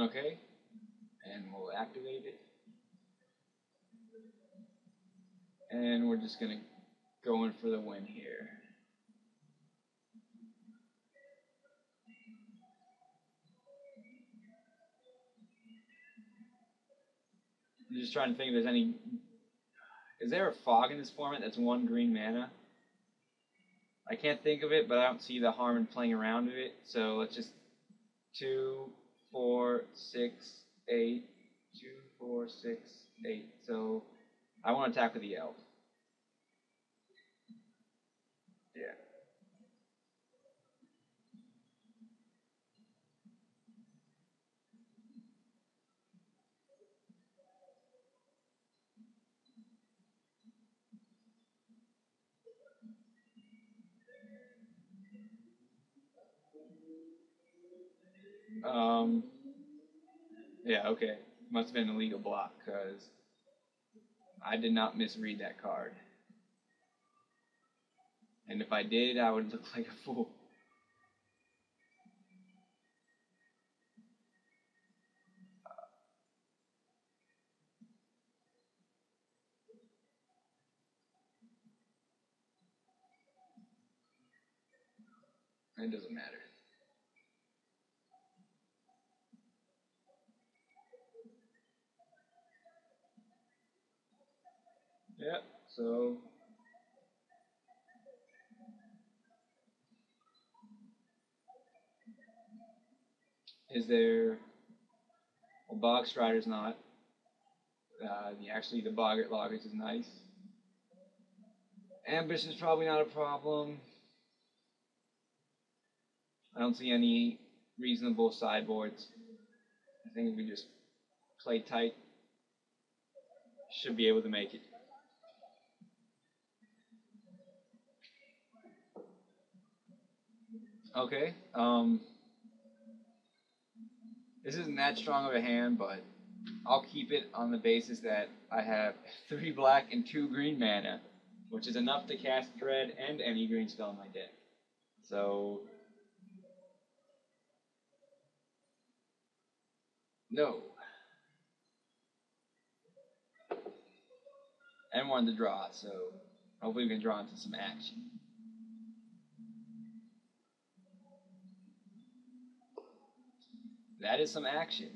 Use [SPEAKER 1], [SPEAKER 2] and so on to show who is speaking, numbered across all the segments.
[SPEAKER 1] Okay, and we'll activate it. And we're just gonna go in for the win here. I'm just trying to think if there's any. Is there a fog in this format that's 1 green mana? I can't think of it, but I don't see the harm in playing around with it. So let's just 2, 4, 6, 8, 2, 4, 6, 8. So I want to attack with the elf. Yeah. Yeah, okay. Must have been a legal block, because I did not misread that card. And if I did, I would look like a fool. It doesn't matter. Yep, so is there, well, Bog Strider's not. Actually, the Boggart Loggers is nice. Ambush is probably not a problem. I don't see any reasonable sideboards. I think if we just play tight, should be able to make it. Okay, this isn't that strong of a hand, but I'll keep it on the basis that I have 3 black and 2 green mana, which is enough to cast Dread and any green spell in my deck. So, no. And one to draw, so hopefully we can draw into some action. That is some action.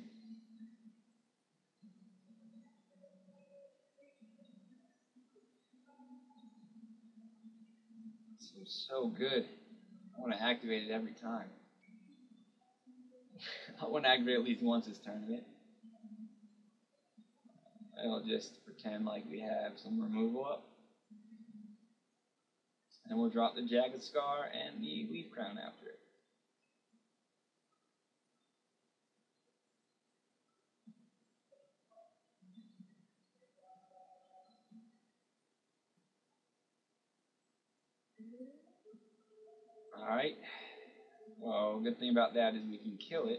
[SPEAKER 1] Seems so good. I want to activate it every time. I want to activate at least once this tournament. I'll just pretend like we have some removal up. And we'll drop the Jagged Scar and the Leaf Crown after it. Alright. Well, good thing about that is we can kill it.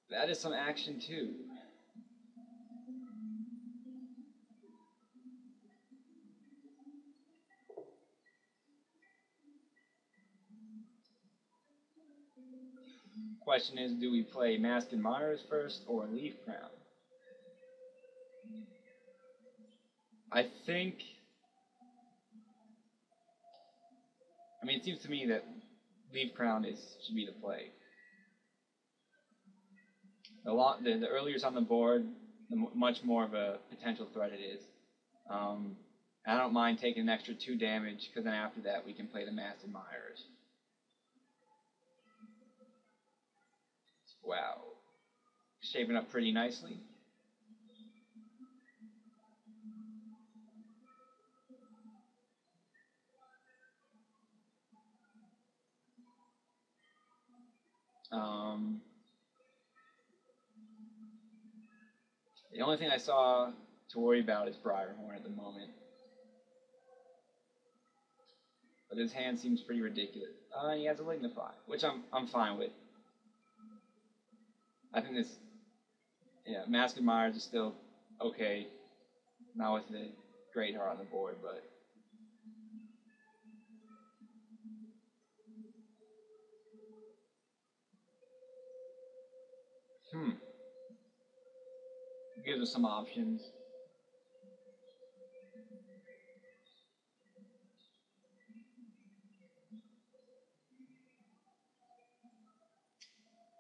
[SPEAKER 1] That is some action too. Question is, do we play Mask and Myers first or Leaf Crown? I think, I mean, it seems to me that Leaf Crown should be the play. The earlier it's on the board, the much more of a potential threat it is. I don't mind taking an extra 2 damage, because then after that we can play the Masked Admirers. Wow. Shaping up pretty nicely. The only thing I saw to worry about is Briarhorn at the moment. But his hand seems pretty ridiculous. He has a Lignify, which I'm fine with. I think this, yeah, Mask of Myers is still okay. Not with the Great Heart on the board, but Gives us some options.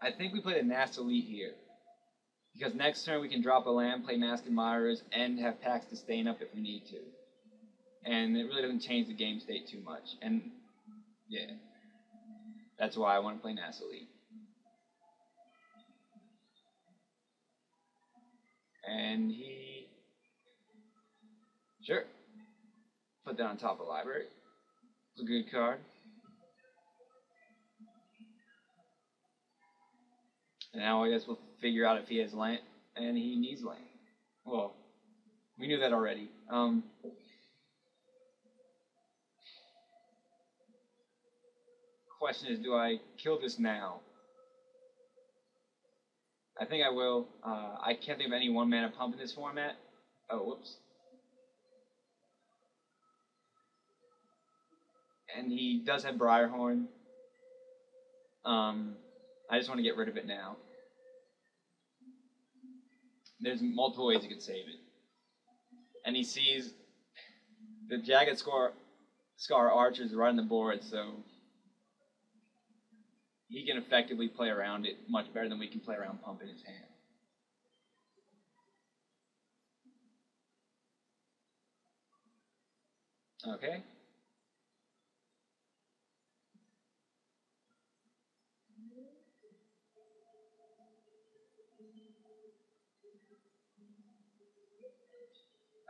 [SPEAKER 1] I think we play the NASA Elite here. Because next turn we can drop a land, play Mask and Mirrors, and have Pax to Sustain up if we need to. And it really doesn't change the game state too much. And yeah, that's why I want to play NASA Elite. And he... Sure. Put that on top of the library. It's a good card. And now I guess we'll figure out if he has land, and he needs land. Well, we knew that already. Question is, do I kill this now? I think I will. I can't think of any 1-mana pump in this format. Oh, whoops. And he does have Briarhorn. I just want to get rid of it now. There's multiple ways you can save it. And he sees the Jagged Scar Archers right on the board, so he can effectively play around it much better than we can play around Pump in his hand. Okay.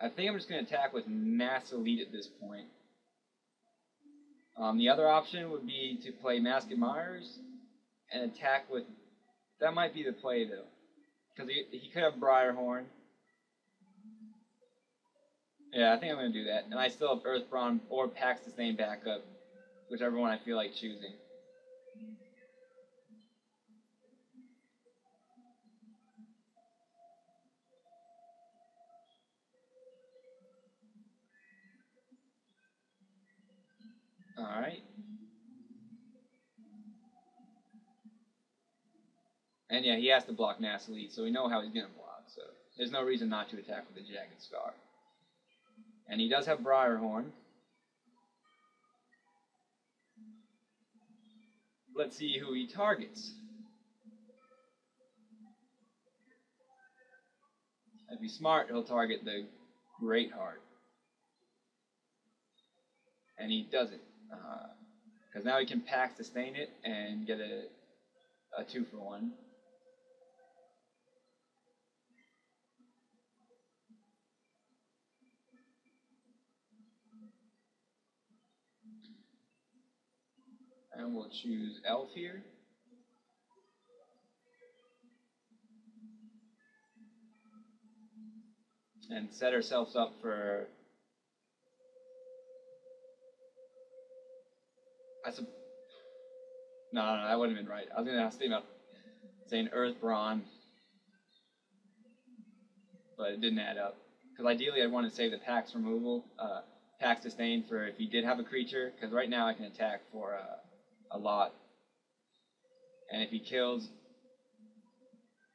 [SPEAKER 1] I think I'm just going to attack with NASA Elite at this point. The other option would be to play Mask and Mirrors and attack with... That might be the play, though. Because he could have Briarhorn. Yeah, I think I'm going to do that. And I still have Earthbrawn or Pax Sustain backup, whichever one I feel like choosing. Alright. And yeah, he has to block NASA Elite, so we know how he's going to block. So there's no reason not to attack with the Jagged Scar. And he does have Briarhorn. Let's see who he targets. If he's smart, he'll target the Greatheart. And he doesn't. Because now he can Pax Sustain it and get a 2-for-1. And we'll choose Elf here. And set ourselves up for... No, that wouldn't have been right. I was going to think about saying Earthbrawn, but it didn't add up. Because ideally I'd want to save the Pax removal, Pax Sustain for if he did have a creature, because right now I can attack for a lot. And if he kills,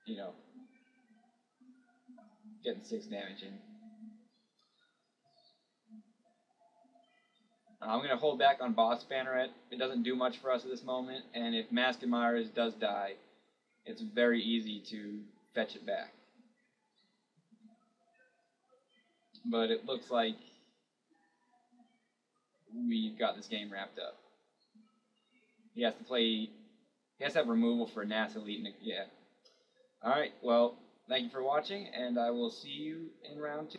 [SPEAKER 1] you know, getting 6 damage in. I'm going to hold back on Boss Banneret. It doesn't do much for us at this moment, and if Mask and Mirrors does die, it's very easy to fetch it back. But it looks like we've got this game wrapped up. He has to have removal for NASA Elite. Yeah. Alright, well, thank you for watching, and I will see you in round 2.